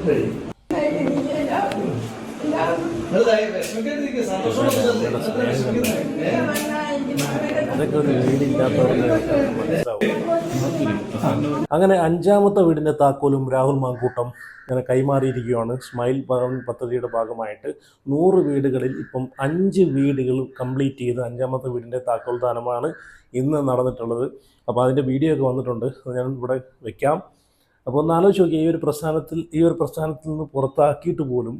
അങ്ങനെ അഞ്ചാമത്തെ വീടിന്റെ താക്കോലും രാഹുൽ മാങ്കൂട്ടം ഇങ്ങനെ കൈമാറിയിരിക്കുകയാണ്. സ്മൈൽ ഭവൻ പദ്ധതിയുടെ ഭാഗമായിട്ട് 100 വീടുകളിൽ ഇപ്പം 5 വീടുകൾ കംപ്ലീറ്റ് ചെയ്ത് അഞ്ചാമത്തെ വീടിന്റെ താക്കോൽ ദാനമാണ് ഇന്ന് നടന്നിട്ടുള്ളത്. അപ്പോൾ അതിന്റെ വീഡിയോ ഒക്കെ വന്നിട്ടുണ്ട്, ഞാൻ ഇവിടെ വെക്കാം. അപ്പോൾ ഒന്ന് ആലോചിച്ച് നോക്കി, ഈ ഒരു പ്രസ്ഥാനത്തിൽ നിന്ന് പുറത്താക്കിയിട്ട് പോലും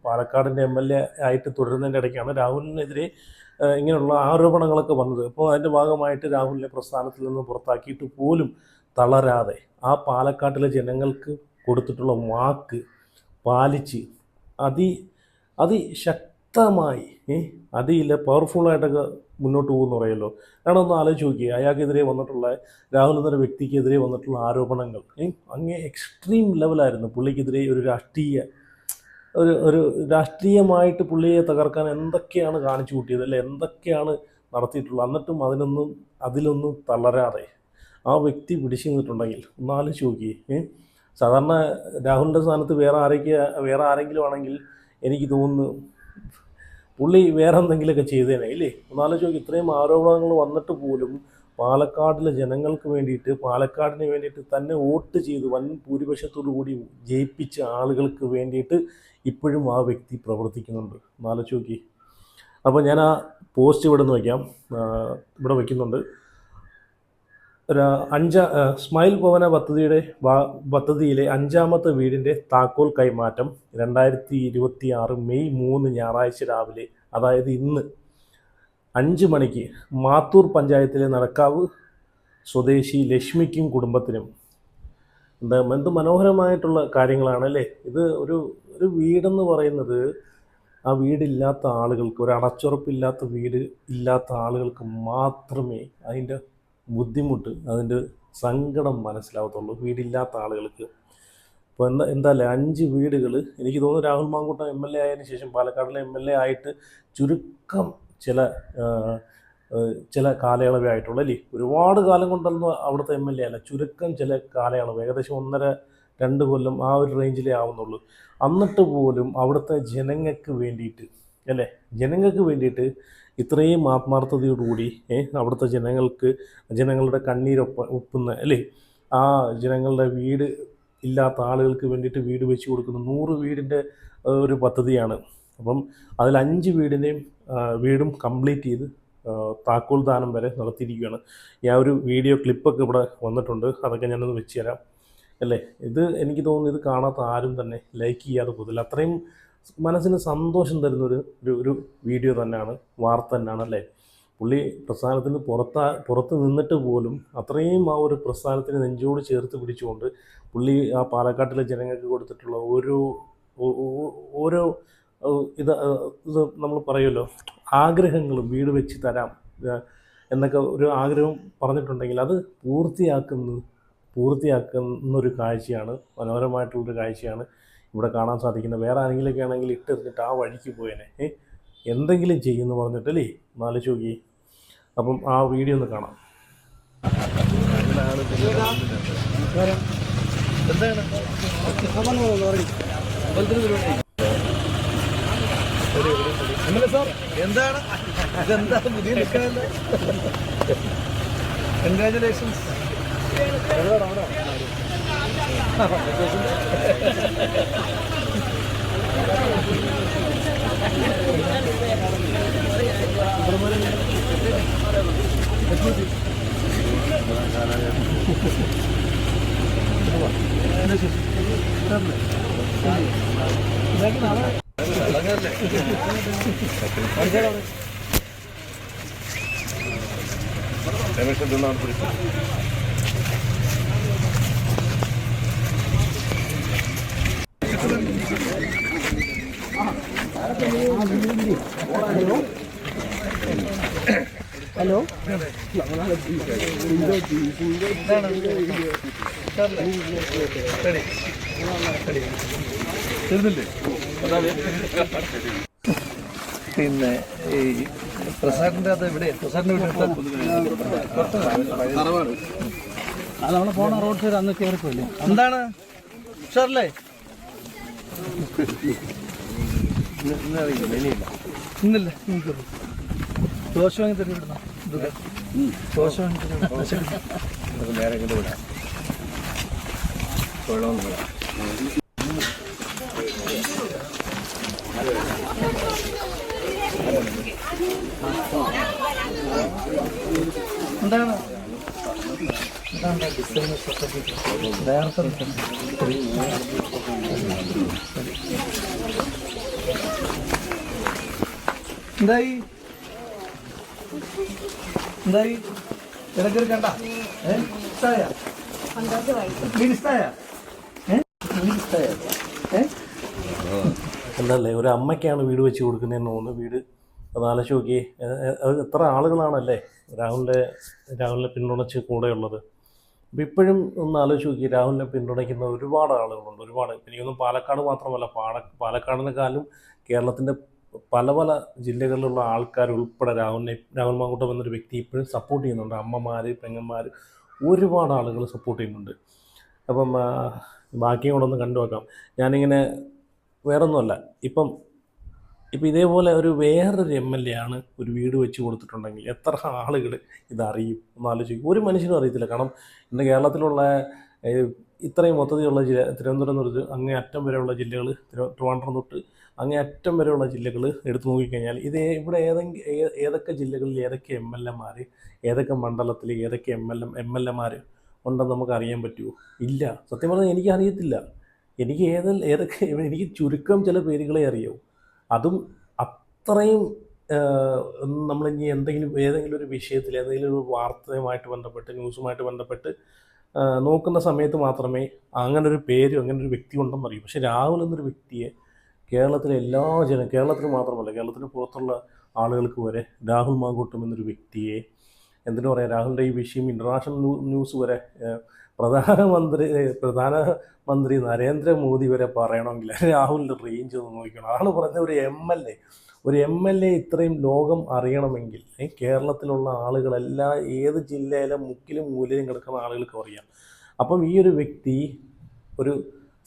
പാലക്കാടിൻ്റെ MLA ആയിട്ട് തുടരുന്നതിൻ്റെ ഇടയ്ക്കാണ് രാഹുലിനെതിരെ ഇങ്ങനെയുള്ള ആരോപണങ്ങളൊക്കെ വന്നത്. അപ്പോൾ അതിൻ്റെ ഭാഗമായിട്ട് രാഹുലിനെ പ്രസ്ഥാനത്തിൽ നിന്ന് പുറത്താക്കിയിട്ട് പോലും തളരാതെ ആ പാലക്കാട്ടിലെ ജനങ്ങൾക്ക് കൊടുത്തിട്ടുള്ള വാക്ക് പാലിച്ച് അതിശക്തമായി പവർഫുള്ളായിട്ടൊക്കെ മുന്നോട്ട് പോകുമെന്ന് പറയുമല്ലോ. കാരണം ഒന്ന് ആലോചിച്ച് നോക്കി, അയാൾക്കെതിരെ വന്നിട്ടുള്ള രാഹുൽ എന്നൊരു വ്യക്തിക്കെതിരെ വന്നിട്ടുള്ള ആരോപണങ്ങൾ അങ്ങേ എക്സ്ട്രീം ലെവലായിരുന്നു. പുള്ളിക്കെതിരെ ഒരു രാഷ്ട്രീയമായിട്ട് പുള്ളിയെ തകർക്കാൻ എന്തൊക്കെയാണ് കാണിച്ചു കൂട്ടിയത്, അല്ലെ എന്തൊക്കെയാണ് നടത്തിയിട്ടുള്ളത്. എന്നിട്ടും അതിലൊന്നും തളരാതെ ആ വ്യക്തി പിടിച്ചു നിന്നിട്ടുണ്ടെങ്കിൽ ഒന്ന് ആലോചിച്ച് നോക്കി. സാധാരണ രാഹുലിൻ്റെ സ്ഥാനത്ത് വേറെ ആരെങ്കിലും ആണെങ്കിൽ എനിക്ക് തോന്നുന്നു പുള്ളി വേറെ എന്തെങ്കിലുമൊക്കെ ചെയ്തേനെ ഇല്ലേ. ഒന്നാലോചിച്ച് നോക്കി, ഇത്രയും ആരോപണങ്ങൾ വന്നിട്ട് പോലും പാലക്കാടിലെ ജനങ്ങൾക്ക് വേണ്ടിയിട്ട്, പാലക്കാടിന് വേണ്ടിയിട്ട് തന്നെ വോട്ട് ചെയ്ത് വൻ ഭൂരിപക്ഷത്തോടു കൂടി ജയിപ്പിച്ച ആളുകൾക്ക് വേണ്ടിയിട്ട് ഇപ്പോഴും ആ വ്യക്തി പ്രവർത്തിക്കുന്നുണ്ട്. ഒന്നാലോചിച്ച് നോക്കി. അപ്പോൾ ഞാൻ ആ പോസ്റ്റ് ഇവിടെ നിന്ന് ഇവിടെ വയ്ക്കുന്നുണ്ട്. സ്മൈൽ ഭവന പദ്ധതിയിലെ 5ാമത്തെ വീടിൻ്റെ താക്കോൽ കൈമാറ്റം 2026 മെയ് 3 ഞായറാഴ്ച രാവിലെ, അതായത് ഇന്ന് 5 മണിക്ക് മാത്തൂർ പഞ്ചായത്തിലെ നടക്കാവ് സ്വദേശി ലക്ഷ്മിക്കും കുടുംബത്തിനും. എന്ത് മനോഹരമായിട്ടുള്ള കാര്യങ്ങളാണ് അല്ലേ. ഇത് ഒരു വീടെന്ന് പറയുന്നത് ആ വീടില്ലാത്ത ആളുകൾക്ക്, ഒരു അടച്ചുറപ്പില്ലാത്ത വീട് ഇല്ലാത്ത ആളുകൾക്ക് മാത്രമേ അതിൻ്റെ ബുദ്ധിമുട്ട്, അതിൻ്റെ സങ്കടം മനസ്സിലാവത്തുള്ളൂ, വീടില്ലാത്ത ആളുകൾക്ക്. ഇപ്പോൾ എന്താല്ലേ 5 വീടുകൾ. എനിക്ക് തോന്നുന്നു രാഹുൽ മാങ്കൂട്ടം MLA ആയതിനു ശേഷം, പാലക്കാടിലെ MLA ആയിട്ട് ചുരുക്കം ചില കാലയളവേ ആയിട്ടുള്ളൂ അല്ലേ. ഒരുപാട് കാലം കൊണ്ടൊന്നും അവിടുത്തെ MLA അല്ല, ചുരുക്കം ചില കാലയളവ്, ഏകദേശം 1.5-2 കൊല്ലം ആ ഒരു റേഞ്ചിലേ ആവുന്നുള്ളൂ. എന്നിട്ട് പോലും അവിടുത്തെ ജനങ്ങൾക്ക് വേണ്ടിയിട്ട് ഇത്രയും ആത്മാർത്ഥതയോടുകൂടി അവിടുത്തെ ജനങ്ങളുടെ കണ്ണീരൊപ്പുന്ന അല്ലേ, ആ ജനങ്ങളുടെ വീട് ഇല്ലാത്ത ആളുകൾക്ക് വേണ്ടിയിട്ട് വീട് വെച്ച് കൊടുക്കുന്ന 100 വീടിൻ്റെ ഒരു പദ്ധതിയാണ്. അപ്പം അതിൽ 5 വീടും കംപ്ലീറ്റ് ചെയ്ത് താക്കോൽ ദാനം വരെ നടത്തിയിരിക്കുകയാണ്. ആ ഒരു വീഡിയോ ക്ലിപ്പൊക്കെ ഇവിടെ വന്നിട്ടുണ്ട്, അതൊക്കെ ഞാനൊന്ന് വെച്ച് തരാം അല്ലേ. ഇത് എനിക്ക് തോന്നുന്നു ഇത് കാണാത്ത ആരും തന്നെ ലൈക്ക് ചെയ്യാതെ പോകില്ല. അത്രയും മനസ്സിന് സന്തോഷം തരുന്ന ഒരു വീഡിയോ തന്നെയാണ്, വാർത്ത തന്നെയാണ് അല്ലേ. പുള്ളി പ്രസ്ഥാനത്തിന് പുറത്ത് നിന്നിട്ട് പോലും അത്രയും ആ ഒരു പ്രസ്ഥാനത്തിന് നെഞ്ചോട് ചേർത്ത് പിടിച്ചുകൊണ്ട് പുള്ളി ആ പാലക്കാട്ടിലെ ജനങ്ങൾക്ക് കൊടുത്തിട്ടുള്ള ഓരോ ഇത് നമ്മൾ പറയുമല്ലോ, ആഗ്രഹങ്ങളും വീട് വെച്ച് തരാം എന്നൊക്കെ ഒരു ആഗ്രഹം പറഞ്ഞിട്ടുണ്ടെങ്കിൽ അത് പൂർത്തിയാക്കുന്നൊരു കാഴ്ചയാണ്, മനോഹരമായിട്ടുള്ളൊരു കാഴ്ചയാണ് ഇവിടെ കാണാൻ സാധിക്കുന്നത്. വേറെ ആരെങ്കിലുമൊക്കെ ആണെങ്കിൽ ഇട്ടെറിഞ്ഞിട്ട് ആ വഴിക്ക് പോയേനെ, എന്തെങ്കിലും ചെയ്യുമെന്ന് പറഞ്ഞിട്ടല്ലേ. ആലോചിച്ച് നോക്കി. അപ്പം ആ വീഡിയോ ഒന്ന് കാണാം. എന്താണ് ഇതെന്താണ് പുതിയ നിൽക്കാനല്ല. കൺഗ്രാജുലേഷൻസ്. ഹലോ, പിന്നെ ഈ പ്രസാദിന്റെ അത് ഇവിടെ പ്രസാദിന്റെ വീട്ടിൽ നമ്മള് പോണ റോഡ് സൈഡ് അന്ന് കയറിപ്പോയില്ലേ? എന്താണ് ഉഷാറല്ലേ? ഇന്നില്ല നിങ്ങൾക്കുള്ളൂ ദോശ വാങ്ങി തന്നെ വിടണം ദോശ വാങ്ങി തന്നെ നേരെ ഇങ്ങോട്ട് വിടാം വെള്ളം വിടാം എന്താണ് എന്തായി എന്തായി ഇടയ്ക്കൊരു കണ്ട ഇഷ്ടായ മീൻ ഇഷ്ടായ മീൻ ഇഷ്ടായ എന്തല്ലേ ഒരു അമ്മയ്ക്കാണ് വീട് വെച്ച് കൊടുക്കുന്നതെന്ന് തോന്നുന്നു. വീട് അത് ആലോചിച്ച് നോക്കിയേ, അത് എത്ര ആളുകളാണല്ലേ രാഹുലിനെ പിന്തുണച്ച് കൂടെയുള്ളത്. അപ്പോൾ ഇപ്പോഴും ഒന്ന് ആലോചിച്ച് നോക്കി, രാഹുലിനെ പിന്തുണയ്ക്കുന്ന ഒരുപാട് ആളുകളുണ്ട്. ഒരുപാട്, എനിക്കൊന്നും പാലക്കാട് മാത്രമല്ല, പാലക്കാടിനെക്കാളും കേരളത്തിൻ്റെ പല പല ജില്ലകളിലുള്ള ആൾക്കാർ ഉൾപ്പെടെ രാഹുൽ മാങ്കൂട്ടം എന്നൊരു വ്യക്തി ഇപ്പോഴും സപ്പോർട്ട് ചെയ്യുന്നുണ്ട്. അമ്മമാർ, പെങ്ങന്മാർ, ഒരുപാട് ആളുകൾ സപ്പോർട്ട് ചെയ്യുന്നുണ്ട്. അപ്പം ബാക്കിയും കൂടെ ഒന്ന് കണ്ടു വെക്കാം. ഞാനിങ്ങനെ വേറൊന്നുമല്ല, ഇപ്പം ഇതേപോലെ വേറൊരു MLA ആണ് ഒരു വീട് വെച്ച് കൊടുത്തിട്ടുണ്ടെങ്കിൽ എത്ര ആളുകൾ ഇതറിയും ഒന്ന് ആലോചിക്കും. ഒരു മനുഷ്യനും അറിയത്തില്ല. കാരണം ഇന്ന് കേരളത്തിലുള്ള ഇത്രയും മൊത്തത്തിലുള്ള തിരുവനന്തപുരം എന്ന് പറഞ്ഞാൽ അങ്ങേ അറ്റം വരെയുള്ള ജില്ലകൾ, ട്രിവാൻഡ്രം തൊട്ട് അങ്ങേ അറ്റം വരെയുള്ള ജില്ലകൾ എടുത്തു നോക്കിക്കഴിഞ്ഞാൽ ഇവിടെ ഏതൊക്കെ ജില്ലകളിൽ ഏതൊക്കെ MLA മാർ, ഏതൊക്കെ മണ്ഡലത്തിൽ ഏതൊക്കെ MLA മാർ ഉണ്ടെന്ന് നമുക്ക് അറിയാൻ പറ്റുമോ? ഇല്ല. സത്യം പറഞ്ഞാൽ എനിക്കറിയത്തില്ല. എനിക്ക് ചുരുക്കം ചില പേരുകളെ അറിയാവൂ. അതും അത്രയും നമ്മളിനി ഏതെങ്കിലും ഒരു വിഷയത്തിൽ, ഏതെങ്കിലും ഒരു വാർത്തയുമായിട്ട് ബന്ധപ്പെട്ട്, ന്യൂസുമായിട്ട് ബന്ധപ്പെട്ട് നോക്കുന്ന സമയത്ത് മാത്രമേ അങ്ങനൊരു പേരും അങ്ങനൊരു വ്യക്തി ഉണ്ടെന്ന് അറിയൂ. പക്ഷേ രാഹുൽ എന്നൊരു വ്യക്തിയെ കേരളത്തിലെ കേരളത്തിൽ മാത്രമല്ല, കേരളത്തിന് പുറത്തുള്ള ആളുകൾക്ക് വരെ രാഹുൽ മാങ്കൂട്ടം എന്നൊരു വ്യക്തിയെ, എന്തിനു പറയാം, രാഹുലിൻ്റെ ഈ വിഷയം ഇൻ്റർനാഷണൽ ന്യൂസ് വരെ പ്രധാനമന്ത്രി നരേന്ദ്രമോദി വരെ പറയണമെങ്കിൽ രാഹുലിൻ്റെ റേഞ്ച് ഒന്ന് നോക്കണം. അതാണ് പറഞ്ഞത്, ഒരു MLA ഇത്രയും ലോകം അറിയണമെങ്കിൽ കേരളത്തിലുള്ള ആളുകളെല്ലാം ഏത് ജില്ലയിലെ മുക്കിലും മൂലയിലും കിടക്കുന്ന ആളുകൾക്ക് അറിയാം. അപ്പം ഈ ഒരു വ്യക്തി ഒരു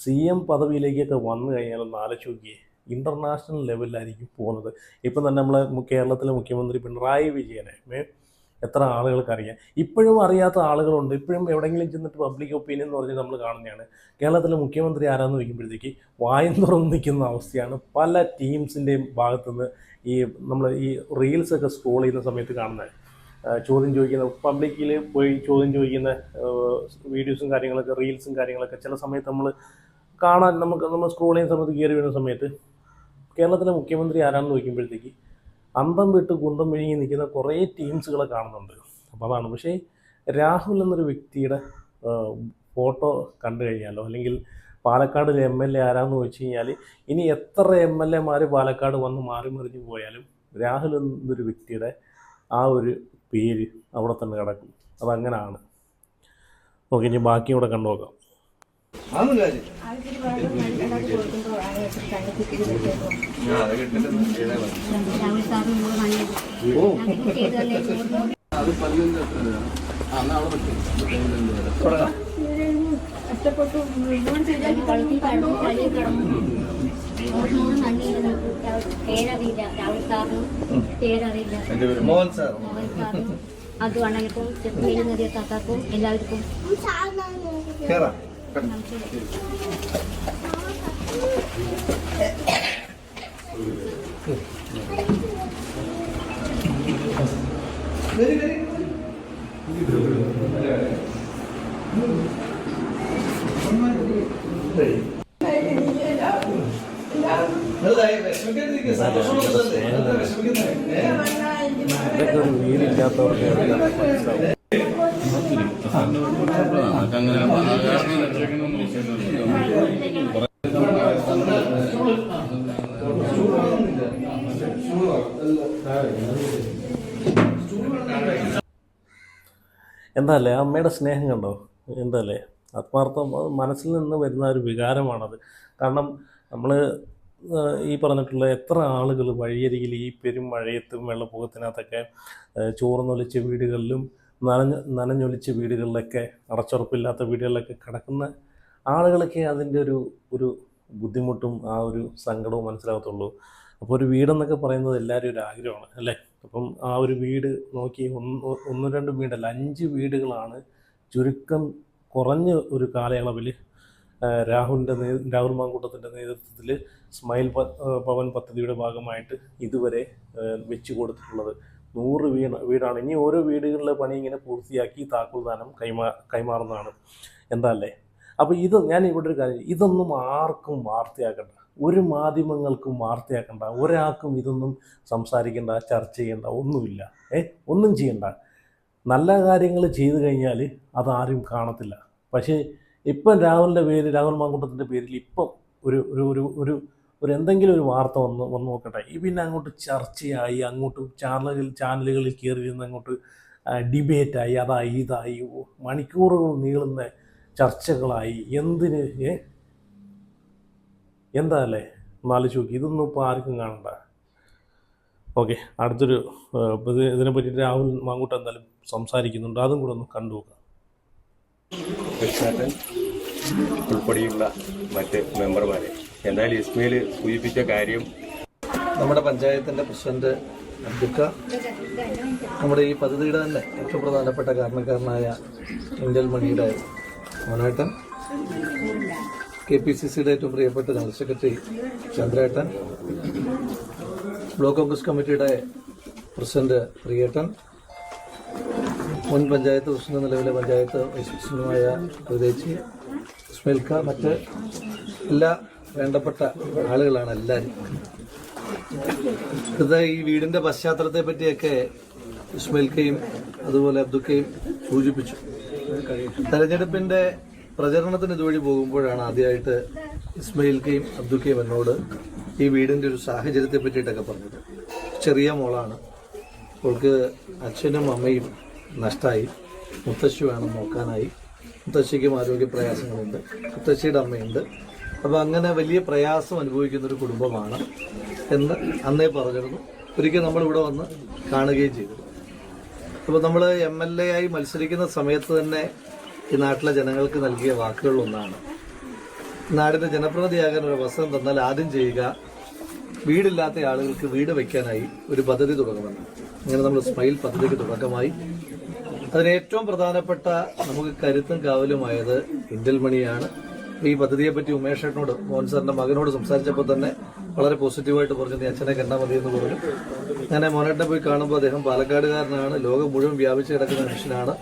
CM പദവിയിലേക്കൊക്കെ വന്നു കഴിഞ്ഞാൽ ഒന്ന് ആലോചിച്ച് നോക്കിയേ, ഇൻ്റർനാഷണൽ ലെവലിലായിരിക്കും പോകുന്നത്. ഇപ്പം തന്നെ നമ്മളെ കേരളത്തിലെ മുഖ്യമന്ത്രി പിണറായി വിജയനെ എത്ര ആളുകൾക്കറിയാം. ഇപ്പോഴും അറിയാത്ത ആളുകളുണ്ട്. ഇപ്പോഴും എവിടെയെങ്കിലും ചെന്നിട്ട് പബ്ലിക് ഒപ്പീനിയൻ എന്ന് പറഞ്ഞ് നമ്മൾ കാണുന്നതാണ്. കേരളത്തിലെ മുഖ്യമന്ത്രി ആരാന്ന് ചോദിക്കുമ്പോഴത്തേക്ക് വായും തുറന്ന് നിൽക്കുന്ന അവസ്ഥയാണ് പല ടീംസിൻ്റെയും ഭാഗത്തുനിന്ന്. നമ്മൾ ഈ റീൽസൊക്കെ സ്ക്രോൾ ചെയ്യുന്ന സമയത്ത് കാണുന്നത്, ചോദ്യം ചോദിക്കുന്ന, പബ്ലിക്കിൽ പോയി ചോദ്യം ചോദിക്കുന്ന വീഡിയോസും കാര്യങ്ങളൊക്കെ, റീൽസും കാര്യങ്ങളൊക്കെ ചില സമയത്ത് നമ്മൾ സ്ക്രോൾ ചെയ്യുന്ന സമയത്ത് കയറി വരുന്ന സമയത്ത് കേരളത്തിലെ മുഖ്യമന്ത്രി ആരാണെന്ന് ചോദിക്കുമ്പോഴത്തേക്ക് അന്തം വിട്ട് കുന്തം വിഴുങ്ങി നിൽക്കുന്ന കുറേ ടീംസുകളെ കാണുന്നുണ്ട്. അപ്പോൾ അതാണ്. പക്ഷേ രാഹുൽ എന്നൊരു വ്യക്തിയുടെ ഫോട്ടോ കണ്ടു കഴിഞ്ഞാലോ, അല്ലെങ്കിൽ പാലക്കാട് MLA ആരാന്ന് ചോദിച്ചു കഴിഞ്ഞാൽ, ഇനി എത്ര MLA മാർ പാലക്കാട് വന്ന് മാറി മറിഞ്ഞു പോയാലും രാഹുൽ എന്നൊരു വ്യക്തിയുടെ ആ ഒരു പേര് അവിടെ തന്നെ കിടക്കും. അതങ്ങനെയാണ്. ഓക്കെ, ഇനി ബാക്കി ഇവിടെ കണ്ടു നോക്കാം. കഷ്ടപ്പെട്ടു പേരറിയില്ല, രാഹുൽ സാറിനും പേരറിയില്ല, മോഹൻ സാർ, അത് അണ്ണനക്കും ചെറുപ്പേരി നദിയ താത്താക്കും എല്ലാവർക്കും ഇതൊക്കെ ഒരു വീടില്ലാത്തവർക്ക് എന്താല്ലേ അമ്മയുടെ സ്നേഹം കണ്ടോ? എന്താല്ലേ ആത്മാർത്ഥം, മനസ്സിൽ നിന്ന് വരുന്ന ഒരു വികാരമാണത്. കാരണം നമ്മൾ ഈ പറഞ്ഞിട്ടുള്ള എത്ര ആളുകൾ വഴിയരികിൽ ഈ പെരും മഴയത്തും വെള്ളപ്പൊക്കത്തിനകത്തൊക്കെ ചോർന്നൊലിച്ച വീടുകളിലും നനഞ്ഞൊലിച്ച വീടുകളിലൊക്കെ, അടച്ചുറപ്പില്ലാത്ത വീടുകളിലൊക്കെ കിടക്കുന്ന ആളുകളൊക്കെ അതിൻ്റെ ഒരു ബുദ്ധിമുട്ടും ആ ഒരു സങ്കടവും മനസ്സിലാകത്തുള്ളൂ. അപ്പോൾ ഒരു വീടെന്നൊക്കെ പറയുന്നത് എല്ലാവരും ഒരു ആഗ്രഹമാണ് അല്ലേ? അപ്പം ആ ഒരു വീട് നോക്കി ഒന്ന് രണ്ട് വീടല്ല 5 വീടുകളാണ് ചുരുക്കം കുറഞ്ഞ ഒരു കാലയളവിൽ രാഹുൽ മാങ്കൂട്ടത്തിൻ്റെ നേതൃത്വത്തിൽ സ്മൈൽ ഭവൻ പദ്ധതിയുടെ ഭാഗമായിട്ട് ഇതുവരെ വെച്ച് കൊടുത്തിട്ടുള്ളത്. 100 വീടാണ്. ഇനി ഓരോ വീടുകളിലെ പണി ഇങ്ങനെ പൂർത്തിയാക്കി താക്കോൽദാനം കൈമാറുന്നതാണ്. എന്താ അല്ലേ? അപ്പോൾ ഞാൻ ഇവിടെ ഒരു കാര്യം, ഇതൊന്നും ആർക്കും വാർത്തയാക്കണ്ട, ഒരു മാധ്യമങ്ങൾക്കും വാർത്തയാക്കണ്ട, ഒരാൾക്കും ഇതൊന്നും സംസാരിക്കേണ്ട, ചർച്ച ചെയ്യേണ്ട, ഒന്നുമില്ല. ഒന്നും ചെയ്യണ്ട. നല്ല കാര്യങ്ങൾ ചെയ്തു കഴിഞ്ഞാൽ അതാരും കാണത്തില്ല. പക്ഷേ ഇപ്പം രാഹുൽ മാങ്കൂട്ടത്തിൻ്റെ പേരിൽ ഇപ്പം ഒരു ഒരു ഒരു ഒരു എന്തെങ്കിലും ഒരു വാർത്ത വന്ന് നോക്കട്ടെ, പിന്നെ അങ്ങോട്ട് ചർച്ചയായി, അങ്ങോട്ട് ചാനലുകളിൽ കയറിയിരുന്ന് അങ്ങോട്ട് ഡിബേറ്റായി, അതായി ഇതായി, മണിക്കൂറുകൾ നീളുന്ന ചർച്ചകളായി. എന്തിന്? എന്താ അല്ലേ? ആലോചിച്ച് നോക്കി. ഇതൊന്നും ഇപ്പോൾ ആർക്കും കാണണ്ട. ഓക്കെ, അടുത്തൊരു ഇതിനെ പറ്റിയിട്ട് രാഹുൽ മാങ്കൂട്ടം എന്തായാലും സംസാരിക്കുന്നുണ്ട്, അതും കൂടെ ഒന്ന് കണ്ടു നോക്കാം. ഉൾപ്പെടെയുള്ള മറ്റ് മെമ്പർമാരെ, എന്തായാലും ഇസ്മയിൽ സൂചിപ്പിച്ച കാര്യം, നമ്മുടെ പഞ്ചായത്തിൻ്റെ പ്രസിഡന്റ് അബ്ദുക്ക, നമ്മുടെ ഈ പദ്ധതിയുടെ തന്നെ ഏറ്റവും പ്രധാനപ്പെട്ട കാരണക്കാരനായ ഇന്ത്യൽ മണിയുടെ മോനേട്ടൻ, KPCCയുടെ ഏറ്റവും പ്രിയപ്പെട്ട ജനറൽ സെക്രട്ടറി ചന്ദ്രേട്ടൻ, ബ്ലോക്ക് കോൺഗ്രസ് കമ്മിറ്റിയുടെ പ്രസിഡന്റ് പ്രിയേട്ടൻ, മുൻ പഞ്ചായത്ത് പ്രസിഡന്റ്, നിലവിലെ പഞ്ചായത്ത് വൈസ് പ്രസിഡന്റുമായ ഹൃദയച്ചി, ഇസ്മയിൽക്ക, മറ്റ് എല്ലാ വേണ്ടപ്പെട്ട ആളുകളാണ് എല്ലാവരും. ഇത് ഈ വീടിന്റെ പശ്ചാത്തലത്തെ പറ്റിയൊക്കെ ഇസ്മയിൽക്കയും അതുപോലെ അബ്ദുക്കയും സൂചിപ്പിച്ചു. തെരഞ്ഞെടുപ്പിന്റെ പ്രചരണത്തിന് ഇതുവഴി പോകുമ്പോഴാണ് ആദ്യമായിട്ട് ഇസ്മയിൽക്കയും അബ്ദുക്കയും എന്നോട് ഈ വീടിന്റെ ഒരു സാഹചര്യത്തെ പറ്റിയിട്ടൊക്കെ പറഞ്ഞത്. ചെറിയ മോളാണ്, അവൾക്ക് അച്ഛനും അമ്മയും നഷ്ടമായി, മുത്തശ്ശി വേണം നോക്കാനായി, മുത്തശ്ശിക്കും ആരോഗ്യ പ്രയാസങ്ങളുണ്ട്, മുത്തശ്ശിയുടെ അമ്മയുണ്ട്. അപ്പോൾ അങ്ങനെ വലിയ പ്രയാസം അനുഭവിക്കുന്നൊരു കുടുംബമാണ് എന്ന് അന്നേ പറഞ്ഞിരുന്നു. ഒരിക്കൽ നമ്മളിവിടെ വന്ന് കാണുകയും ചെയ്തു. അപ്പോൾ നമ്മൾ MLA ആയി മത്സരിക്കുന്ന സമയത്ത് തന്നെ ഈ നാട്ടിലെ ജനങ്ങൾക്ക് നൽകിയ വാക്കുകളിലൊന്നാണ്, നാടിൻ്റെ ജനപ്രതിനിധിയാകാൻ ഒരു അവസരം തന്നാൽ ആദ്യം ചെയ്യുക വീടില്ലാത്ത ആളുകൾക്ക് വീട് വയ്ക്കാനായി ഒരു പദ്ധതി തുടങ്ങുമെന്ന്. അങ്ങനെ നമ്മൾ സ്മൈൽ പദ്ധതിക്ക് തുടക്കമായി. അതിന് ഏറ്റവും പ്രധാനപ്പെട്ട നമുക്ക് കരുത്തും കാവലുമായത് ഇന്ത്യൽ മണിയാണ്. ഈ പദ്ധതിയെപ്പറ്റി ഉമേഷേട്ടനോട്, മോഹൻ സാറിന്റെ മകനോട് സംസാരിച്ചപ്പോൾ തന്നെ വളരെ പോസിറ്റീവായിട്ട് പറഞ്ഞു, നീ അച്ഛനെ കണ്ടാൽ മതി എന്ന് പറഞ്ഞു. അങ്ങനെ മോനേട്ടനെ പോയി കാണുമ്പോൾ അദ്ദേഹം പാലക്കാടുകാരനാണ്, ലോകം മുഴുവൻ വ്യാപിച്ചു കിടക്കുന്ന മനുഷ്യനാണ്.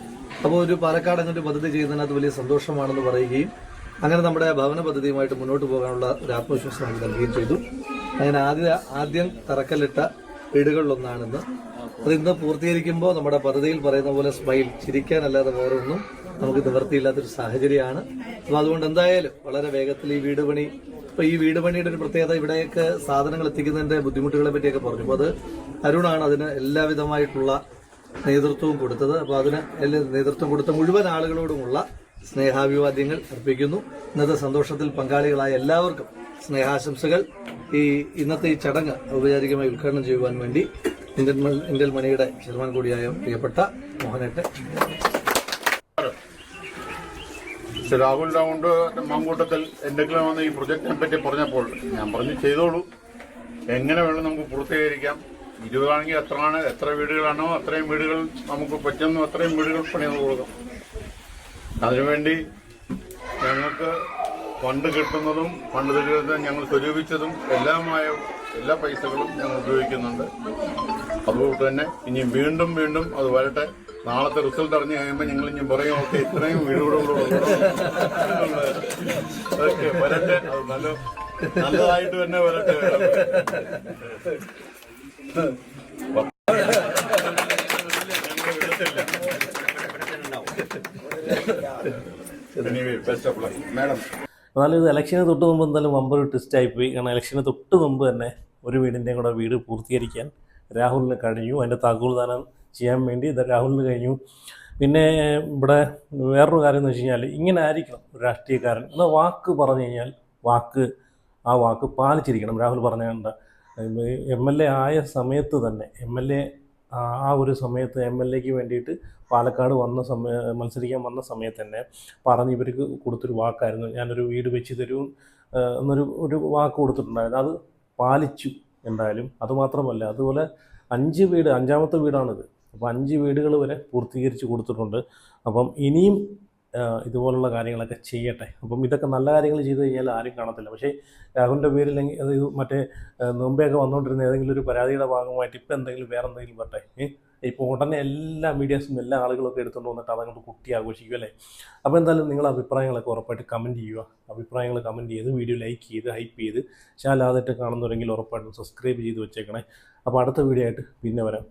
അപ്പോൾ ഒരു പാലക്കാട് അങ്ങനെ ഒരു പദ്ധതി ചെയ്യുന്നതിനകത്ത് വലിയ സന്തോഷമാണെന്ന് പറയുകയും അങ്ങനെ നമ്മുടെ ഭവന പദ്ധതിയുമായിട്ട് മുന്നോട്ട് പോകാനുള്ള ഒരു ആത്മവിശ്വാസം നമുക്ക് നൽകുകയും ചെയ്തു. അങ്ങനെ ആദ്യം തറക്കല്ലിട്ട വീടുകളിലൊന്നാണിന്ന്. അതിന്ന് പൂർത്തീകരിക്കുമ്പോൾ നമ്മുടെ പദ്ധതിയിൽ പറയുന്ന പോലെ സ്മൈൽ, ചിരിക്കാനല്ലാതെ വേറൊന്നും നമുക്ക് നിവൃത്തിയില്ലാത്തൊരു സാഹചര്യമാണ്. അപ്പോൾ അതുകൊണ്ട് എന്തായാലും വളരെ വേഗത്തിൽ ഈ വീട് പണി, ഇപ്പോൾ ഈ വീട് പണിയുടെ ഒരു പ്രത്യേകത, ഇവിടെയൊക്കെ സാധനങ്ങൾ എത്തിക്കുന്നതിന്റെ ബുദ്ധിമുട്ടുകളെ പറ്റിയൊക്കെ പറഞ്ഞു. അപ്പോൾ അത് അരുണാണ് അതിന് എല്ലാവിധമായിട്ടുള്ള നേതൃത്വവും കൊടുത്തത്. അപ്പോൾ അതിന് നേതൃത്വം കൊടുത്ത മുഴുവൻ ആളുകളോടുമുള്ള സ്നേഹാഭിവാദ്യങ്ങൾ അർപ്പിക്കുന്നു. ഇന്നത്തെ സന്തോഷത്തിൽ പങ്കാളികളായ എല്ലാവർക്കും സ്നേഹാശംസകൾ. ഇന്നത്തെ ഈ ചടങ്ങ് ഔപചാരികമായി ഉദ്ഘാടനം ചെയ്യുവാൻ വേണ്ടി ഇന്ത്യൻ മണിയുടെ ചെയർമാൻ കൂടിയായ പ്രിയപ്പെട്ട മോഹനേട്ടൻ. രാഹുൽ മാങ്കൂട്ടത്തിൽ എന്തെങ്കിലും വന്ന് ഈ പ്രൊജക്റ്റിനെ പറ്റി പറഞ്ഞപ്പോൾ ഞാൻ പറഞ്ഞു, ചെയ്തോളൂ, എങ്ങനെ വേണം നമുക്ക് പൂർത്തീകരിക്കാം. 20 ആണെങ്കിൽ എത്ര വീടുകളാണോ അത്രയും വീടുകൾ നമുക്ക് പറ്റുന്ന അത്രയും വീടുകൾ പണിത് കൊടുക്കാം. അതിനുവേണ്ടി ഞങ്ങൾക്ക് ഫണ്ട് കിട്ടുന്നതും ഫണ്ട് തരുന്നതും ഞങ്ങൾ സ്വരൂപിച്ചതും എല്ലാമായ എല്ലാ പൈസകളും ഞങ്ങൾ ഉപയോഗിക്കുന്നുണ്ട്. അതുകൊണ്ട് തന്നെ ഇനി വീണ്ടും അത് വരട്ടെ. നാളത്തെ റിസൾട്ട് അറിഞ്ഞു കഴിയുമ്പോൾ ഞങ്ങൾ ഇനി പറയും, ഓക്കെ ഇത്രയും വീടുകളുള്ളൂ, ഓക്കെ വരട്ടെ, അത് നല്ലതായിട്ട് തന്നെ വരട്ടെ. എന്നാലും ഇത് ഇലക്ഷന് തൊട്ട് മുമ്പ് എന്തായാലും വമ്പൊരു ട്വിസ്റ്റായിപ്പോയി. കാരണം ഇലക്ഷന് തൊട്ട് മുമ്പ് തന്നെ ഒരു വീടിൻ്റെയും കൂടെ വീട് പൂർത്തീകരിക്കാൻ രാഹുലിന് കഴിഞ്ഞു. അതിൻ്റെ താക്കോൽദാനം ചെയ്യാൻ വേണ്ടി രാഹുലിന് കഴിഞ്ഞു. പിന്നെ ഇവിടെ വേറൊരു കാര്യം എന്ന് വെച്ച് കഴിഞ്ഞാൽ, ഇങ്ങനെ ആയിരിക്കണം ഒരു രാഷ്ട്രീയക്കാരൻ. എന്നാൽ വാക്ക് പറഞ്ഞു കഴിഞ്ഞാൽ ആ വാക്ക് പാലിച്ചിരിക്കണം. രാഹുൽ പറഞ്ഞുകൊണ്ട് MLA ആയ സമയത്ത് തന്നെ ആ ഒരു സമയത്ത് MLAക്ക് വേണ്ടിയിട്ട് പാലക്കാട് മത്സരിക്കാൻ വന്ന സമയത്ത് തന്നെ പറഞ്ഞ് ഇവർക്ക് കൊടുത്തൊരു വാക്കായിരുന്നു, ഞാനൊരു വീട് വെച്ച് തരും, ഒരു വാക്ക് കൊടുത്തിട്ടുണ്ടായിരുന്നു. അത് പാലിച്ചു എന്തായാലും. അതുമാത്രമല്ല, അതുപോലെ 5 വീട്, 5ാമത്തെ വീടാണിത്. അപ്പോൾ 5 വീടുകൾ വരെ പൂർത്തീകരിച്ച് കൊടുത്തിട്ടുണ്ട്. അപ്പം ഇനിയും ഇതുപോലുള്ള കാര്യങ്ങളൊക്കെ ചെയ്യട്ടെ. അപ്പം ഇതൊക്കെ നല്ല കാര്യങ്ങൾ ചെയ്ത് കഴിഞ്ഞാൽ ആരും കാണത്തില്ല. പക്ഷേ രാഹുലിൻ്റെ പേരിൽ അത് മറ്റേ മുമ്പെയൊക്കെ വന്നുകൊണ്ടിരുന്ന ഏതെങ്കിലും ഒരു പരാതിയുടെ ഭാഗമായിട്ട് ഇപ്പം എന്തെങ്കിലും വേറെ എന്തെങ്കിലും വരട്ടെ. ഇപ്പോൾ ഉടനെ എല്ലാ മീഡിയാസും എല്ലാ ആളുകളൊക്കെ എടുത്തുകൊണ്ട് വന്നിട്ട് അതങ്ങോട്ട് കുട്ടി ആഘോഷിക്കും അല്ലേ. അപ്പോൾ എന്തായാലും നിങ്ങളുടെ അഭിപ്രായങ്ങളൊക്കെ ഉറപ്പായിട്ട് കമൻറ്റ് ചെയ്യുക. അഭിപ്രായങ്ങൾ കമൻറ്റ് ചെയ്ത് വീഡിയോ ലൈക്ക് ചെയ്ത് ഹൈപ്പ് ചെയ്ത് ചാനൽ ആദ്യമായിട്ട് കാണുന്നവരെങ്കിൽ ഉറപ്പായിട്ടും സബ്സ്ക്രൈബ് ചെയ്ത് വെച്ചേക്കണേ. അപ്പോൾ അടുത്ത വീഡിയോ ആയിട്ട് പിന്നെ വരാം.